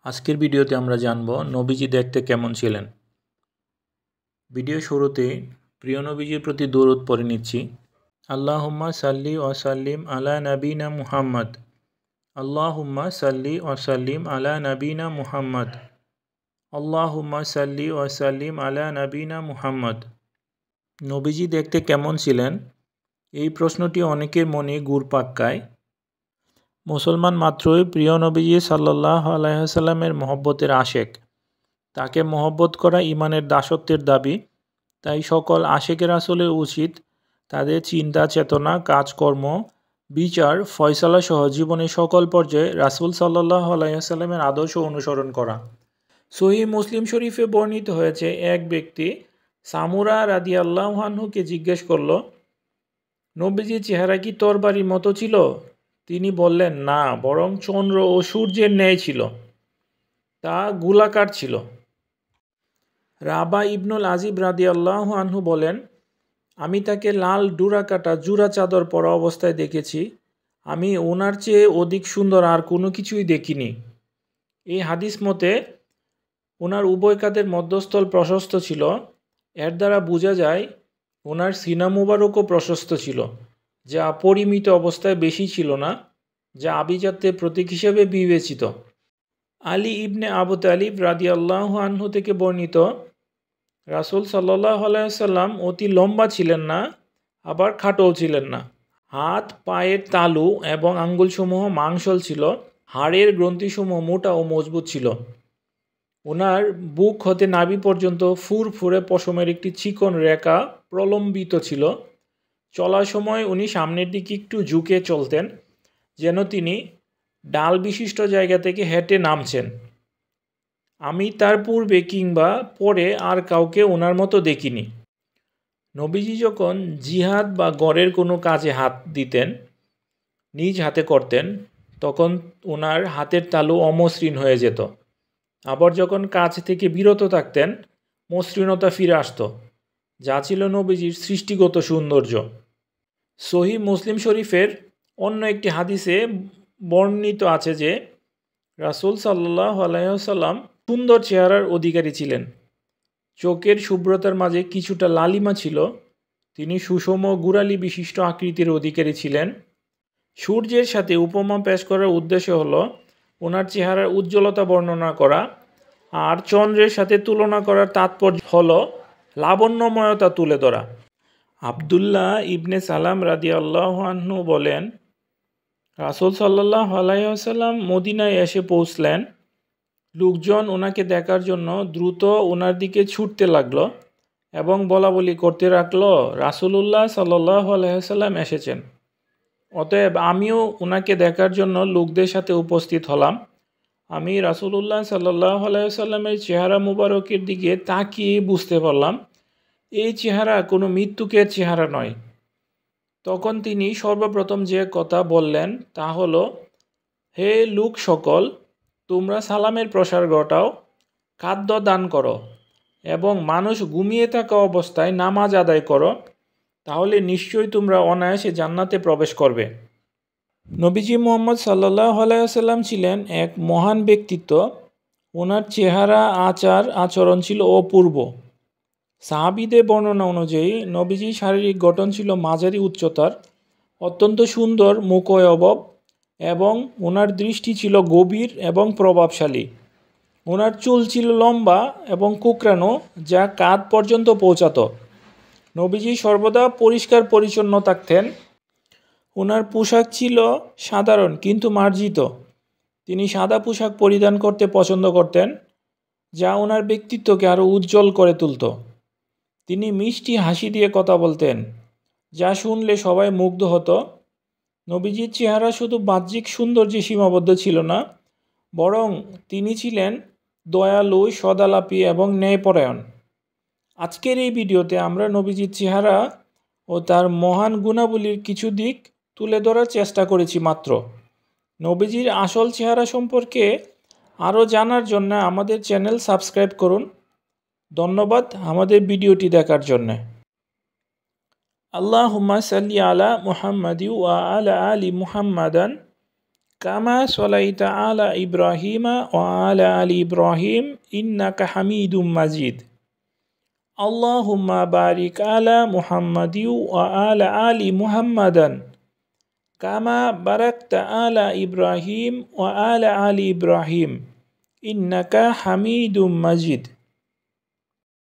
আজকের ভিডিওতে আমরা জানব নবীজি দেখতে কেমন ছিলেন। ভিডিও শুরুতে প্রিয় নবীজির প্রতি দরুদ পড়ে নিচ্ছি। আল্লাহুম্মা সাল্লি ওয়া সাল্লিম আলা নবিনা মুহাম্মদ। আল্লাহুম্মা সাল্লি ওয়া সাল্লিম আলা নবিনা মুহাম্মদ। আল্লাহুম্মা সাল্লি ওয়া সাল্লিম আলা নবিনা মুহাম্মদ। নবীজি দেখতে কেমন ছিলেন, এই প্রশ্নটি অনেকের মনে ঘুরপাক খায়। মুসলমান মাত্রই প্রিয় নবীজি সাল্লাল্লাহু আলাইহি ওয়াসাল্লামের মহব্বতের আশেক। তাকে মহব্বত করা ইমানের দাসত্বের দাবি। তাই সকল আশেকে রাসূলের উচিত তাদের চিন্তা চেতনা, কাজকর্ম, বিচার, ফয়সালা সহ জীবনের সকল পর্যায়ে রাসূল সাল্লাল্লাহু আলাইহি ওয়াসাল্লামের আদর্শ অনুসরণ করা। সহিহ মুসলিম শরীফে বর্ণিত হয়েছে, এক ব্যক্তি সামুরা রাদিয়াল্লাহু আনহুকে জিজ্ঞেস করল, নবীজির চেহারা কি তরবারির মতো ছিল? তিনি বললেন, না, বরং চন্দ্র ও সূর্যের ন্যায় ছিল। তা গোলাকার ছিল। রাবা ইবনুল আজিব রাদিয়াল্লাহু আনহু বলেন, আমি তাকে লাল ডোরাকাটা জুরা চাদর পরা অবস্থায় দেখেছি। আমি ওনার চেয়ে অধিক সুন্দর আর কোনো কিছুই দেখিনি। এই হাদিস মতে ওনার উভয় কাঁধের মধ্যস্থল প্রশস্ত ছিল। এর দ্বারা বোঝা যায় ওনার সিনা মুবারকও প্রশস্ত ছিল, যা পরিমিত অবস্থায় বেশি ছিল না, যা আভিজাত্যের প্রতীক হিসেবে বিবেচিত। আলী ইবনে আবু তালিব রাদিয়াল্লাহু আনহু থেকে বর্ণিত, রাসূল সাল্লাল্লাহু আলাইহি ওয়াসাল্লাম অতি লম্বা ছিলেন না, আবার খাটোও ছিলেন না। হাত পায়ের তালু এবং আঙ্গুলসমূহ মাংসল ছিল। হাড়ের গ্রন্থিসমূহ মোটা ও মজবুত ছিল। ওনার বুক হতে নাভি পর্যন্ত ফুরফুরে পশমের একটি চিকন রেখা প্রলম্বিত ছিল। চলার সময় উনি সামনের দিকে একটু ঝুঁকে চলতেন, যেন তিনি ডাল বিশিষ্ট জায়গা থেকে হেঁটে নামছেন। আমি তার পূর্বে কিংবা পরে আর কাউকে ওনার মতো দেখিনি। নবীজি যখন জিহাদ বা গড়ের কোনো কাজে হাত দিতেন, নিজ হাতে করতেন, তখন ওনার হাতের তালু অমসৃণ হয়ে যেত। আবার যখন কাজ থেকে বিরত থাকতেন, মসৃণতা ফিরে আসতো, যা ছিল নবীজির সৃষ্টিগত সৌন্দর্য। সহিহ মুসলিম শরীফের অন্য একটি হাদিসে বর্ণিত আছে যে রাসূল সাল্লাল্লাহু আলাইহি ওয়াসাল্লাম সুন্দর চেহারার অধিকারী ছিলেন। চোখের শুভ্রতার মাঝে কিছুটা লালিমা ছিল। তিনি সুষম গুরালি বিশিষ্ট আকৃতির অধিকারী ছিলেন। সূর্যের সাথে উপমা পেশ করার উদ্দেশ্য হলো ওনার চেহারার উজ্জ্বলতা বর্ণনা করা, আর চন্দ্রের সাথে তুলনা করার তাৎপর্য হলো লাবণ্যময়তা তুলে ধরা। আবদুল্লাহ ইবনে সালাম রাদিয়াল্লাহু আনহু বলেন, রাসূল সাল্লাল্লাহু আলাইহি ওয়াসাল্লাম মদিনায় এসে পৌঁছলেন। লোকজন ওনাকে দেখার জন্য দ্রুত ওনার দিকে ছুটতে লাগলো এবং বলাবলি করতে রাখলো, রাসূলুল্লাহ সাল্লাল্লাহু আলাইহি ওয়াসাল্লাম এসেছেন। অতএব আমিও ওনাকে দেখার জন্য লোকদের সাথে উপস্থিত হলাম। আমি রাসূলুল্লাহ সাল্লাল্লাহু আলাইহি ওয়াসাল্লামের চেহারা মুবারকের দিকে তাকিয়ে বুঝতে পারলাম এই চেহারা কোনো মৃত্যুকের চেহারা নয়। তখন তিনি সর্বপ্রথম যে কথা বললেন তা হলো, হে লোক সকল, তোমরা সালামের প্রসার ঘটাও, খাদ্য দান করো এবং মানুষ ঘুমিয়ে থাকা অবস্থায় নামাজ আদায় করো, তাহলে নিশ্চয়ই তোমরা অনায়াসে জান্নাতে প্রবেশ করবে। নবীজি মুহাম্মদ সাল্লাল্লাহু আলাইহি ওয়াসাল্লাম ছিলেন এক মহান ব্যক্তিত্ব। ওনার চেহারা, আচার আচরণ ছিল অপূর্ব। সাহাবীদের বর্ণনা অনুযায়ী নবীজির শারীরিক গঠন ছিল মাঝারি উচ্চতার, অত্যন্ত সুন্দর মুখয়বব এবং ওনার দৃষ্টি ছিল গভীর এবং প্রভাবশালী। ওনার চুল ছিল লম্বা এবং কুকরানো, যা কাঁধ পর্যন্ত পৌঁছাতো। নবীজি সর্বদা পরিষ্কার পরিচ্ছন্ন থাকতেন। ওনার পোশাক ছিল সাধারণ কিন্তু মার্জিত। তিনি সাদা পোশাক পরিধান করতে পছন্দ করতেন, যা ওনার ব্যক্তিত্বকে আরও উজ্জ্বল করে তুলত। তিনি মিষ্টি হাসি দিয়ে কথা বলতেন, যা শুনলে সবাই মুগ্ধ হতো। নবীজির চেহারা শুধু বাহ্যিক সৌন্দর্যে সীমাবদ্ধ ছিল না, বরং তিনি ছিলেন দয়ালু, সদালাপী এবং ন্যায়পরায়ণ। আজকের এই ভিডিওতে আমরা নবীজির চেহারা ও তার মহান গুণাবলীর কিছু দিক তুলে ধরার চেষ্টা করেছি মাত্র। নবীজির আসল চেহারা সম্পর্কে আরও জানার জন্য আমাদের চ্যানেল সাবস্ক্রাইব করুন। ধন্যবাদ আমাদের ভিডিওটি দেখার জন্য। আল্লাহুম্মা সাল্লি আলা মুহাম্মাদি ওয়া আলা আলি মুহাম্মাদান কামা সলাইতা আলা ইব্রাহিমা ও আলা আলি ইব্রাহিম ইন্নাকা হামিদুম মাজিদ। আল্লাহুম্মা বারিক আলা মুহাম্মাদিউ ও আলা আলি মুহাম্মাদান কামা বারাকতা আলা ইব্রাহিম ও আলা আলি ইব্রাহিম ইন্নাকা হামিদুম মাজিদ।